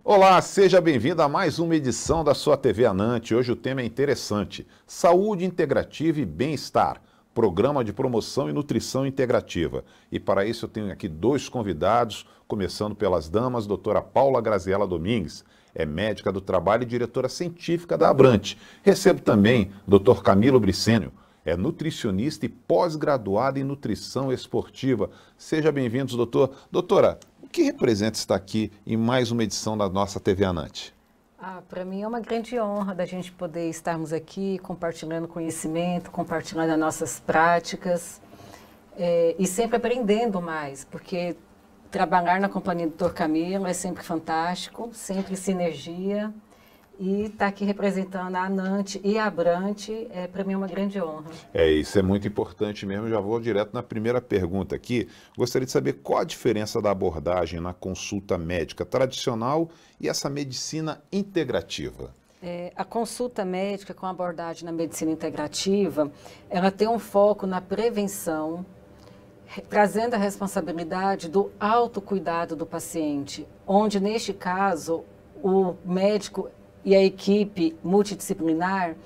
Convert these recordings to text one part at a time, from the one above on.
Olá, seja bem-vindo a mais uma edição da sua TV Anante. Hoje o tema é interessante: saúde integrativa e bem-estar, programa de promoção e nutrição integrativa. E para isso eu tenho aqui dois convidados, começando pelas damas, doutora Paula Graziela Domingues, é médica do trabalho e diretora científica da Abrante. Recebo também doutor Camilo Bricênio, é nutricionista e pós-graduado em nutrição esportiva. Seja bem-vindos, doutor. Doutora, o que representa estar aqui em mais uma edição da nossa TV Anante? Para mim é uma grande honra da gente poder estarmos aqui compartilhando conhecimento, compartilhando as nossas práticas e sempre aprendendo mais, porque trabalhar na companhia do Dr. Camilo é sempre fantástico, sempre sinergia. E estar aqui representando a Anante e a Abrante para mim é uma grande honra. Isso é muito importante mesmo. Já vou direto na primeira pergunta aqui. Gostaria de saber qual a diferença da abordagem na consulta médica tradicional e essa medicina integrativa. A consulta médica com abordagem na medicina integrativa, ela tem um foco na prevenção, trazendo a responsabilidade do autocuidado do paciente, onde neste caso o médico e a equipe multidisciplinar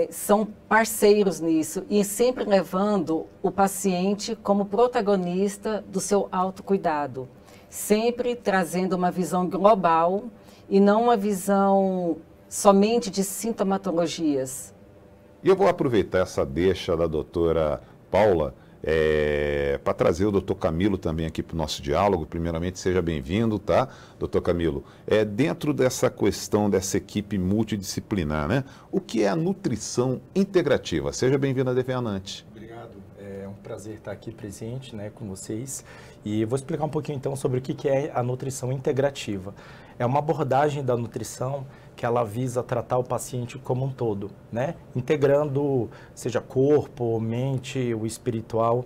são parceiros nisso e sempre levando o paciente como protagonista do seu autocuidado, sempre trazendo uma visão global e não uma visão somente de sintomatologias. E eu vou aproveitar essa deixa da doutora Paula para trazer o doutor Camilo também aqui para o nosso diálogo. Primeiramente, seja bem-vindo, tá, doutor Camilo? Dentro dessa questão dessa equipe multidisciplinar, né? O que é a nutrição integrativa? Seja bem-vindo à TV Anante. Obrigado, é um prazer estar aqui presente, né, com vocês. E vou explicar um pouquinho então sobre o que é a nutrição integrativa. É uma abordagem da nutrição que ela visa tratar o paciente como um todo, né? Integrando, seja corpo, mente, o espiritual.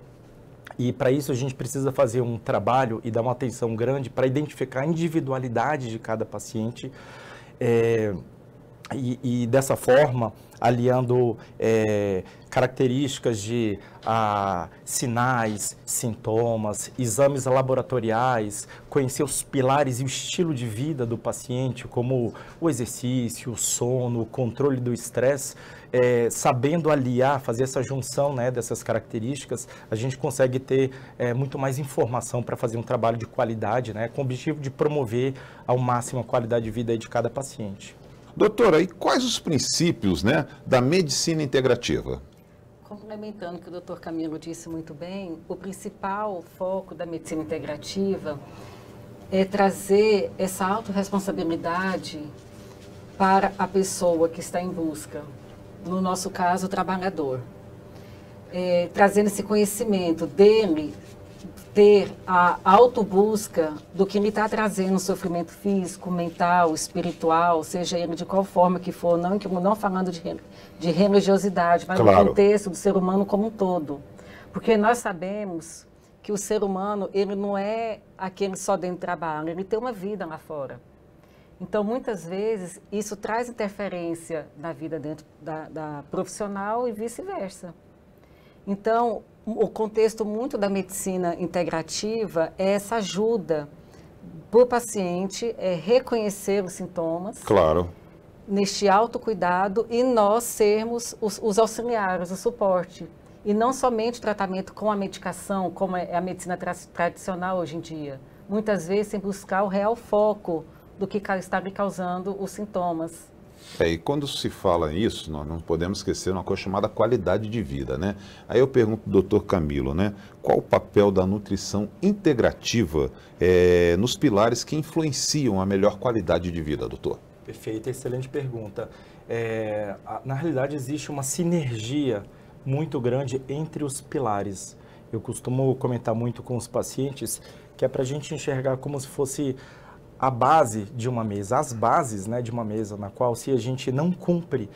E para isso a gente precisa fazer um trabalho e dar uma atenção grande para identificar a individualidade de cada paciente e dessa forma, aliando características de sinais, sintomas, exames laboratoriais, conhecer os pilares e o estilo de vida do paciente, como o exercício, o sono, o controle do estresse, sabendo aliar, fazer essa junção, né, dessas características, a gente consegue ter muito mais informação para fazer um trabalho de qualidade, né, com o objetivo de promover ao máximo a qualidade de vida aí de cada paciente. Doutora, e quais os princípios, né, da medicina integrativa? Complementando o que o Dr. Camilo disse muito bem, o principal foco da medicina integrativa é trazer essa autorresponsabilidade para a pessoa que está em busca, no nosso caso, o trabalhador. Trazendo esse conhecimento dele, ter a autobusca do que ele está trazendo, sofrimento físico, mental, espiritual, seja ele de qual forma que for, não falando de religiosidade, mas claro, no contexto do ser humano como um todo. Porque nós sabemos que o ser humano, ele não é aquele só dentro do trabalho, ele tem uma vida lá fora. Então, muitas vezes, isso traz interferência na vida dentro da profissional e vice-versa. Então, o contexto muito da medicina integrativa é essa ajuda para o paciente reconhecer os sintomas, claro, neste autocuidado e nós sermos os auxiliares, o suporte. E não somente tratamento com a medicação, como é a medicina tradicional hoje em dia. Muitas vezes sem buscar o real foco do que está lhe causando os sintomas. E quando se fala isso, nós não podemos esquecer uma coisa chamada qualidade de vida, né? Aí eu pergunto ao doutor Camilo, né? Qual o papel da nutrição integrativa nos pilares que influenciam a melhor qualidade de vida, doutor? Perfeito, excelente pergunta. Na realidade, existe uma sinergia muito grande entre os pilares. Eu costumo comentar muito com os pacientes que é para a gente enxergar como se fosse a base de uma mesa, as bases, né, de uma mesa, na qual se a gente não cumpre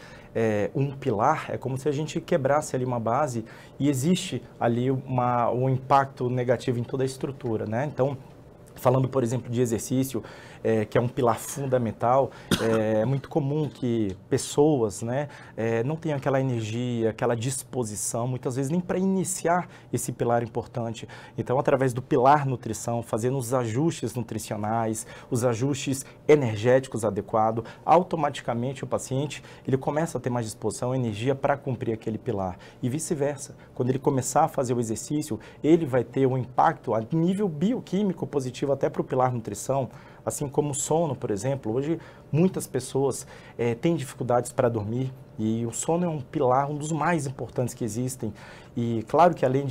um pilar, é como se a gente quebrasse ali uma base e existe ali um impacto negativo em toda a estrutura, né? Então, falando, por exemplo, de exercício, que é um pilar fundamental, é muito comum que pessoas, né, não tenham aquela energia, aquela disposição, muitas vezes nem para iniciar esse pilar importante. Então, através do pilar nutrição, fazendo os ajustes nutricionais, os ajustes energéticos adequados, automaticamente o paciente ele começa a ter mais disposição, energia para cumprir aquele pilar. E vice-versa. Quando ele começar a fazer o exercício, ele vai ter um impacto a nível bioquímico positivo até para o pilar nutrição, assim como o sono, por exemplo. Hoje, muitas pessoas têm dificuldades para dormir e o sono é um pilar, um dos mais importantes que existem. E claro que além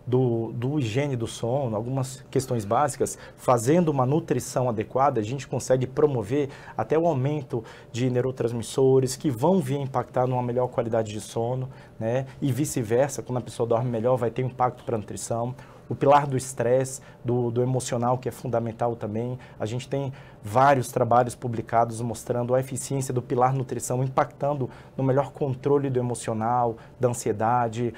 do higiene do sono, algumas questões básicas, fazendo uma nutrição adequada, a gente consegue promover até o aumento de neurotransmissores que vão vir impactar numa melhor qualidade de sono, né? E vice-versa, quando a pessoa dorme melhor, vai ter impacto para a nutrição. O pilar do estresse, do emocional, que é fundamental também. A gente tem vários trabalhos publicados mostrando a eficiência do pilar nutrição, impactando no melhor controle do emocional, da ansiedade.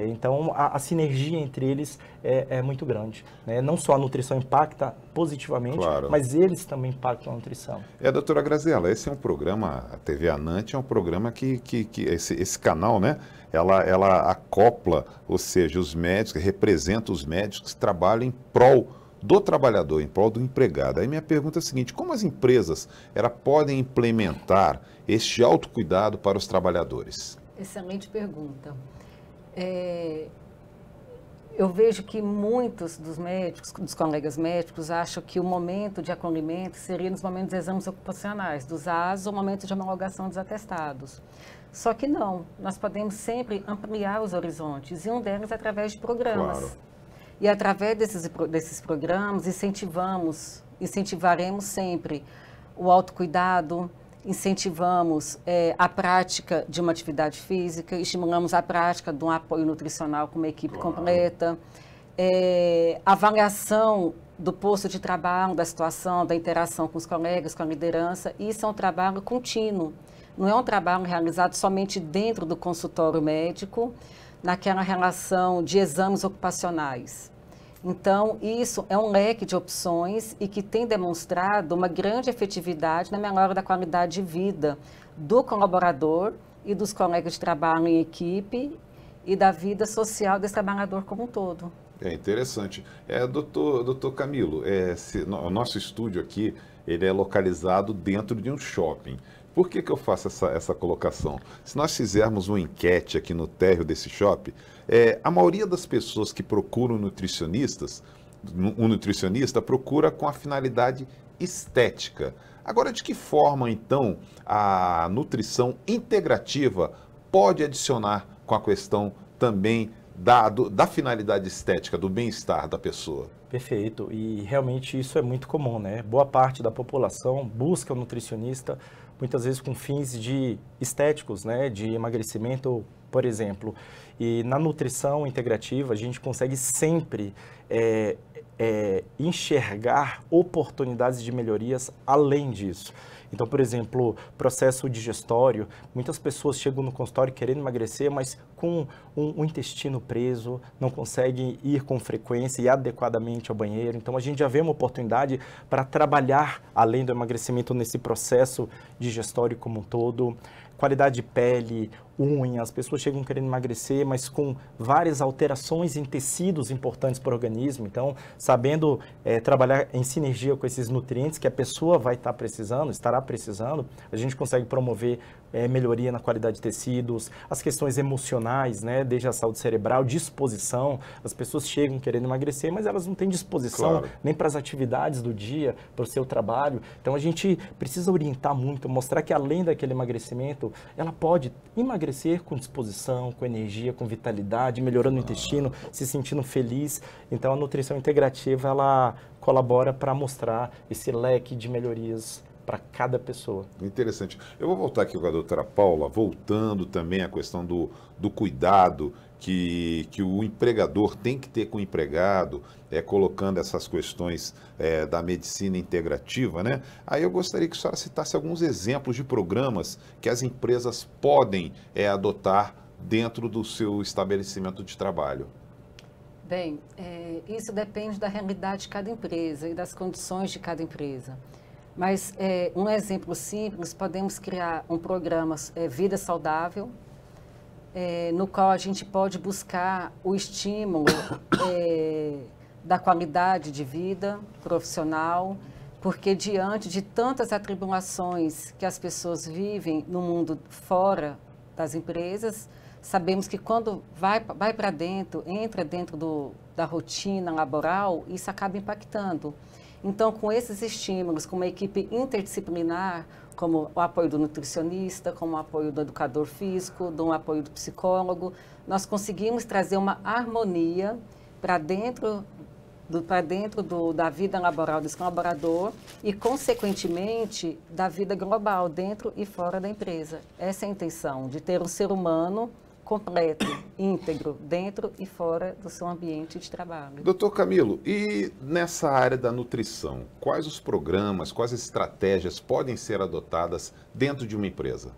Então, a sinergia entre eles é muito grande, né? Não só a nutrição impacta positivamente, claro, mas eles também impactam a nutrição. Doutora Graziela, esse é um programa, a TV Anante é um programa que esse canal, né? Ela acopla, ou seja, os médicos, representa os médicos que trabalham em prol do trabalhador, em prol do empregado. Aí minha pergunta é a seguinte: como as empresas podem implementar este autocuidado para os trabalhadores? Excelente pergunta. Eu vejo que muitos dos médicos, dos colegas médicos, acham que o momento de acolhimento seria nos momentos dos exames ocupacionais, dos AS, ou momento de homologação dos atestados. Só que não, nós podemos sempre ampliar os horizontes, e um deles é através de programas. Claro. E através desses programas, incentivaremos sempre o autocuidado, incentivamos a prática de uma atividade física, estimulamos a prática de um apoio nutricional com uma equipe completa, avaliação do posto de trabalho, da situação, da interação com os colegas, com a liderança. Isso é um trabalho contínuo, não é um trabalho realizado somente dentro do consultório médico, naquela relação de exames ocupacionais. Então, isso é um leque de opções e que tem demonstrado uma grande efetividade na melhora da qualidade de vida do colaborador e dos colegas de trabalho em equipe e da vida social desse trabalhador como um todo. É interessante. Doutor Camilo, o nosso estúdio aqui, ele é localizado dentro de um shopping. Por que eu faço essa colocação? Se nós fizermos uma enquete aqui no térreo desse shopping, a maioria das pessoas que procuram nutricionista procura com a finalidade estética. Agora, de que forma, então, a nutrição integrativa pode adicionar com a questão também da finalidade estética, do bem-estar da pessoa? Perfeito, e realmente isso é muito comum, né? Boa parte da população busca um nutricionista, muitas vezes com fins estéticos, né? De emagrecimento, por exemplo. E na nutrição integrativa, a gente consegue sempre enxergar oportunidades de melhorias além disso. Então, por exemplo, processo digestório, muitas pessoas chegam no consultório querendo emagrecer, mas com um intestino preso, não conseguem ir com frequência e adequadamente ao banheiro. Então, a gente já vê uma oportunidade para trabalhar além do emagrecimento nesse processo digestório como um todo. Qualidade de pele, unha, as pessoas chegam querendo emagrecer, mas com várias alterações em tecidos importantes para o organismo. Então, sabendo trabalhar em sinergia com esses nutrientes que a pessoa estará precisando, a gente consegue promover melhoria na qualidade de tecidos, as questões emocionais, né, desde a saúde cerebral, disposição. As pessoas chegam querendo emagrecer, mas elas não têm disposição nem para as atividades do dia, para o seu trabalho. Então, a gente precisa orientar muito, mostrar que além daquele emagrecimento, ela pode emagrecer com disposição, com energia, com vitalidade, melhorando o intestino, se sentindo feliz. Então, a nutrição integrativa, ela colabora para mostrar esse leque de melhorias para cada pessoa. Interessante. Eu vou voltar aqui com a doutora Paula, voltando também à questão do cuidado que o empregador tem que ter com o empregado, colocando essas questões da medicina integrativa, né? Aí eu gostaria que a senhora citasse alguns exemplos de programas que as empresas podem adotar dentro do seu estabelecimento de trabalho. Bem, isso depende da realidade de cada empresa e das condições de cada empresa. Mas um exemplo simples, podemos criar um programa Vida Saudável, no qual a gente pode buscar o estímulo da qualidade de vida profissional, porque diante de tantas atribulações que as pessoas vivem no mundo fora das empresas, sabemos que quando vai para dentro, entra dentro da rotina laboral, isso acaba impactando. Então, com esses estímulos, com uma equipe interdisciplinar, como o apoio do nutricionista, como o apoio do educador físico, do apoio do psicólogo, nós conseguimos trazer uma harmonia para dentro da vida laboral desse colaborador e, consequentemente, da vida global, dentro e fora da empresa. Essa é a intenção, de ter um ser humano completo, íntegro, dentro e fora do seu ambiente de trabalho. Doutor Camilo, e nessa área da nutrição, quais os programas, quais estratégias podem ser adotadas dentro de uma empresa?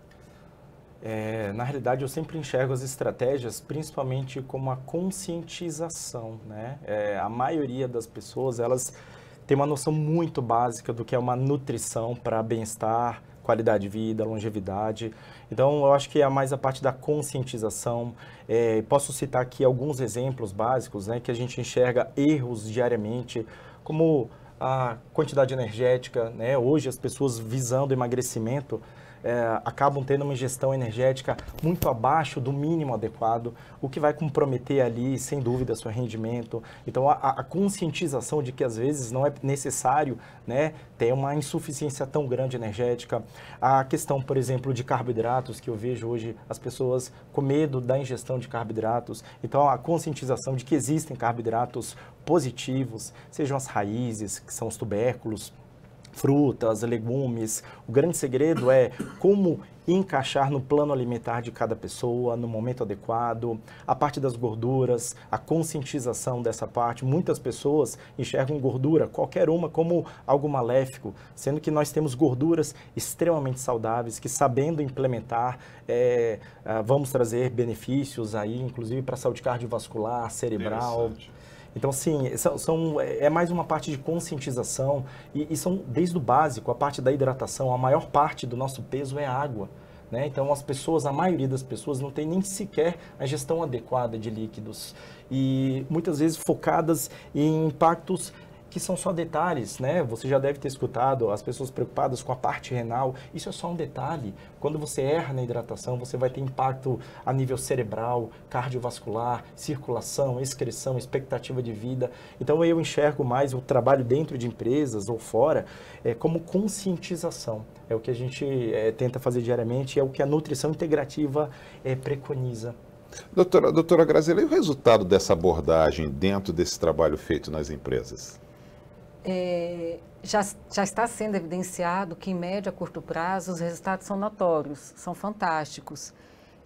Na realidade, eu sempre enxergo as estratégias principalmente como a conscientização, né? A maioria das pessoas, elas têm uma noção muito básica do que é uma nutrição para bem-estar, qualidade de vida, longevidade. Então, eu acho que é mais a parte da conscientização. Posso citar aqui alguns exemplos básicos, né, que a gente enxerga erros diariamente, como a quantidade energética, né? Hoje, as pessoas visando emagrecimento acabam tendo uma ingestão energética muito abaixo do mínimo adequado, o que vai comprometer ali, sem dúvida, seu rendimento. Então, a conscientização de que às vezes não é necessário, né, ter uma insuficiência tão grande energética. A questão, por exemplo, de carboidratos, que eu vejo hoje as pessoas com medo da ingestão de carboidratos. Então, a conscientização de que existem carboidratos positivos, sejam as raízes, que são os tubérculos, frutas, legumes. O grande segredo é como encaixar no plano alimentar de cada pessoa, no momento adequado. A parte das gorduras, a conscientização dessa parte. Muitas pessoas enxergam gordura, qualquer uma, como algo maléfico, sendo que nós temos gorduras extremamente saudáveis, que sabendo implementar, vamos trazer benefícios aí, inclusive para a saúde cardiovascular, cerebral. Então, sim, é mais uma parte de conscientização e são desde o básico, a parte da hidratação, a maior parte do nosso peso é água, né? Então, a maioria das pessoas não tem nem sequer a gestão adequada de líquidos e muitas vezes focadas em impactos que são só detalhes, né? Você já deve ter escutado as pessoas preocupadas com a parte renal. Isso é só um detalhe. Quando você erra na hidratação, você vai ter impacto a nível cerebral, cardiovascular, circulação, excreção, expectativa de vida. Então, eu enxergo mais o trabalho dentro de empresas ou fora como conscientização. É o que a gente tenta fazer diariamente, é o que a nutrição integrativa preconiza. Doutora Graziela, e o resultado dessa abordagem dentro desse trabalho feito nas empresas? Já está sendo evidenciado que, em médio a curto prazo, os resultados são notórios, são fantásticos.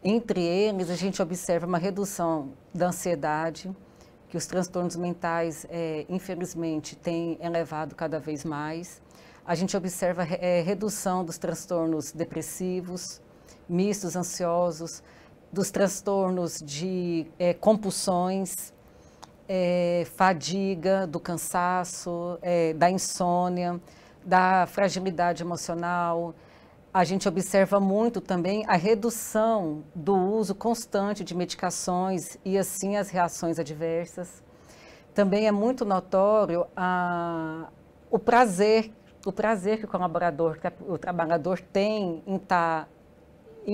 Entre eles, a gente observa uma redução da ansiedade, que os transtornos mentais, infelizmente, têm elevado cada vez mais. A gente observa redução dos transtornos depressivos, mistos, ansiosos, dos transtornos de compulsões, fadiga, do cansaço, da insônia, da fragilidade emocional. A gente observa muito também a redução do uso constante de medicações e, assim, as reações adversas. Também é muito notório o prazer que o trabalhador tem em estar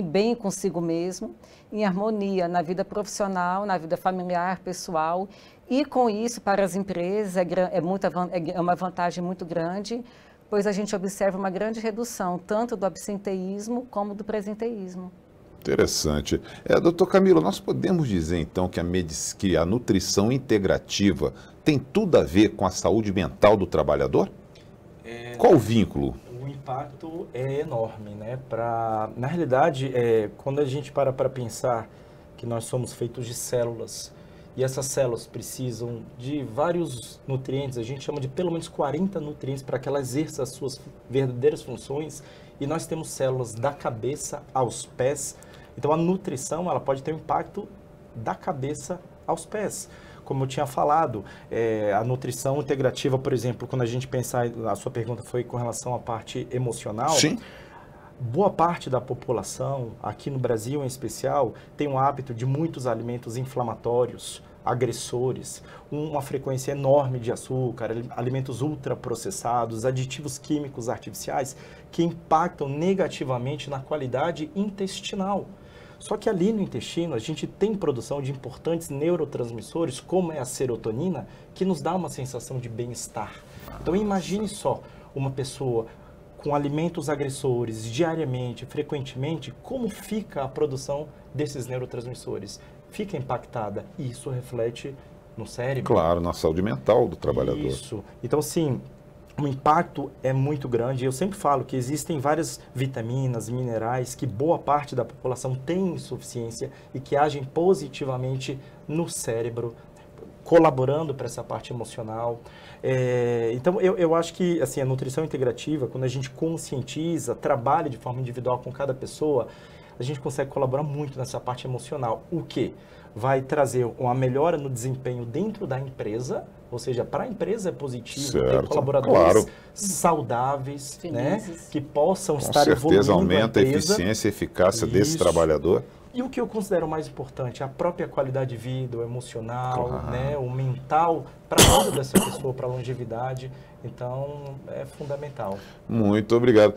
bem consigo mesmo, em harmonia na vida profissional, na vida familiar, pessoal. E com isso, para as empresas, é uma vantagem muito grande, pois a gente observa uma grande redução, tanto do absenteísmo como do presenteísmo. Interessante. Doutor Camilo, nós podemos dizer então que a nutrição integrativa tem tudo a ver com a saúde mental do trabalhador? Qual o vínculo? O impacto é enorme, né? Na realidade, quando a gente para pensar que nós somos feitos de células, e essas células precisam de vários nutrientes, a gente chama de pelo menos 40 nutrientes para que elas exerçam as suas verdadeiras funções, e nós temos células da cabeça aos pés. Então, a nutrição ela pode ter um impacto da cabeça aos pés. como eu tinha falado, a nutrição integrativa, por exemplo, quando a gente pensar, a sua pergunta foi com relação à parte emocional. Sim. Boa parte da população, aqui no Brasil em especial, tem um hábito de muitos alimentos inflamatórios, agressores, uma frequência enorme de açúcar, alimentos ultraprocessados, aditivos químicos artificiais que impactam negativamente na qualidade intestinal. Só que ali no intestino a gente tem produção de importantes neurotransmissores, como é a serotonina, que nos dá uma sensação de bem-estar. Então imagine só uma pessoa com alimentos agressores diariamente, frequentemente, como fica a produção desses neurotransmissores? Fica impactada e isso reflete no cérebro. Claro, na saúde mental do trabalhador. Isso. Então, sim, o impacto é muito grande. Eu sempre falo que existem várias vitaminas, minerais, que boa parte da população tem insuficiência e que agem positivamente no cérebro, colaborando para essa parte emocional. Então, eu acho que assim, a nutrição integrativa, quando a gente conscientiza, trabalha de forma individual com cada pessoa, a gente consegue colaborar muito nessa parte emocional. O que vai trazer uma melhora no desempenho dentro da empresa, ou seja, para a empresa é positivo, certo, ter colaboradores claro, saudáveis, né, que possam com estar certeza evoluindo aumenta a a empresa. eficiência e eficácia desse Isso. trabalhador. E o que eu considero mais importante, a própria qualidade de vida, o emocional, Claro. né, o mental, para a vida dessa pessoa, para a longevidade. Então, é fundamental. Muito obrigado.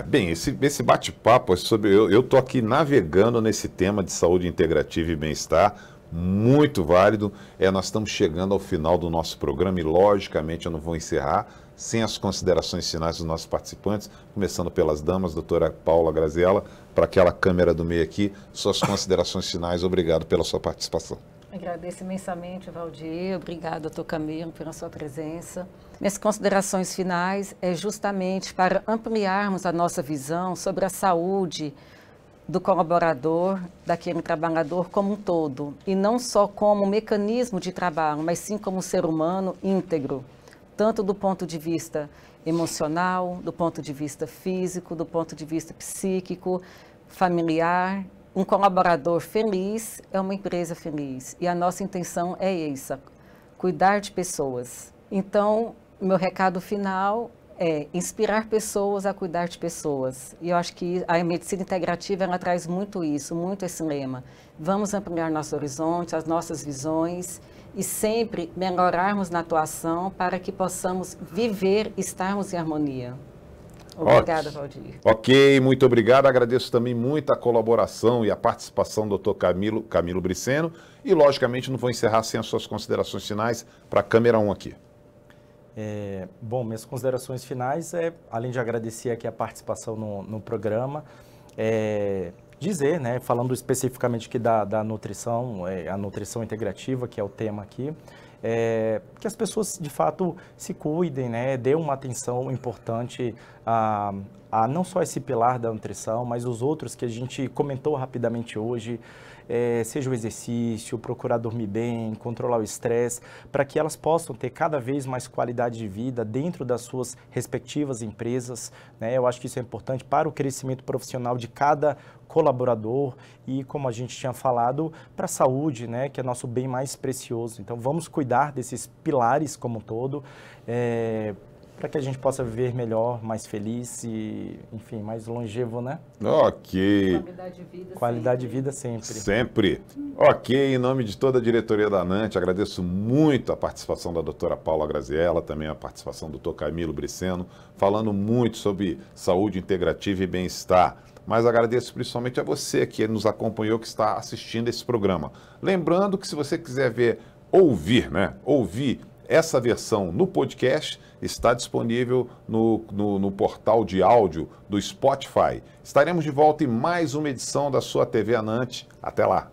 Bem, esse bate-papo é sobre... Eu estou aqui navegando nesse tema de saúde integrativa e bem-estar, muito válido. Nós estamos chegando ao final do nosso programa e, logicamente, eu não vou encerrar sem as considerações finais dos nossos participantes, começando pelas damas, doutora Paula Graziella, para aquela câmera do meio aqui, suas considerações finais. Obrigado pela sua participação. Agradeço imensamente, Valdir. Obrigada, doutor Camilo, pela sua presença. Minhas considerações finais é justamente para ampliarmos a nossa visão sobre a saúde do colaborador, daquele trabalhador como um todo, e não só como mecanismo de trabalho, mas sim como ser humano íntegro, tanto do ponto de vista emocional, do ponto de vista físico, do ponto de vista psíquico, familiar. Um colaborador feliz é uma empresa feliz. E a nossa intenção é essa, cuidar de pessoas. Então, meu recado final é inspirar pessoas a cuidar de pessoas. E eu acho que a medicina integrativa, ela traz muito isso, muito esse lema. Vamos ampliar nosso horizonte, as nossas visões e sempre melhorarmos na atuação para que possamos viver, estarmos em harmonia. Obrigada, Valdir. Ok, muito obrigado. Agradeço também muito a colaboração e a participação do Dr. Camilo Briceno. E, logicamente, não vou encerrar sem as suas considerações finais para a câmera 1 aqui. Bom, minhas considerações finais além de agradecer aqui a participação no programa, dizer, né, falando especificamente aqui da nutrição, a nutrição integrativa, que é o tema aqui, que as pessoas de fato se cuidem, né, dê uma atenção importante a não só esse pilar da nutrição, mas os outros que a gente comentou rapidamente hoje, seja o exercício, procurar dormir bem, controlar o estresse, para que elas possam ter cada vez mais qualidade de vida dentro das suas respectivas empresas, né? Eu acho que isso é importante para o crescimento profissional de cada colaborador e, como a gente tinha falado, para a saúde, né, que é nosso bem mais precioso. Então, vamos cuidar desses pilares como um todo, para que a gente possa viver melhor, mais feliz e, enfim, mais longevo, né? Ok. Qualidade de vida Qualidade de vida sempre. Sempre. Ok, em nome de toda a diretoria da ANANT, agradeço muito a participação da doutora Paula Graziella, também a participação do Dr. Camilo Briceno, falando muito sobre saúde integrativa e bem-estar. Mas agradeço principalmente a você que nos acompanhou, que está assistindo esse programa. Lembrando que se você quiser ouvir essa versão no podcast, está disponível no portal de áudio do Spotify. Estaremos de volta em mais uma edição da sua TV ANANT. Até lá!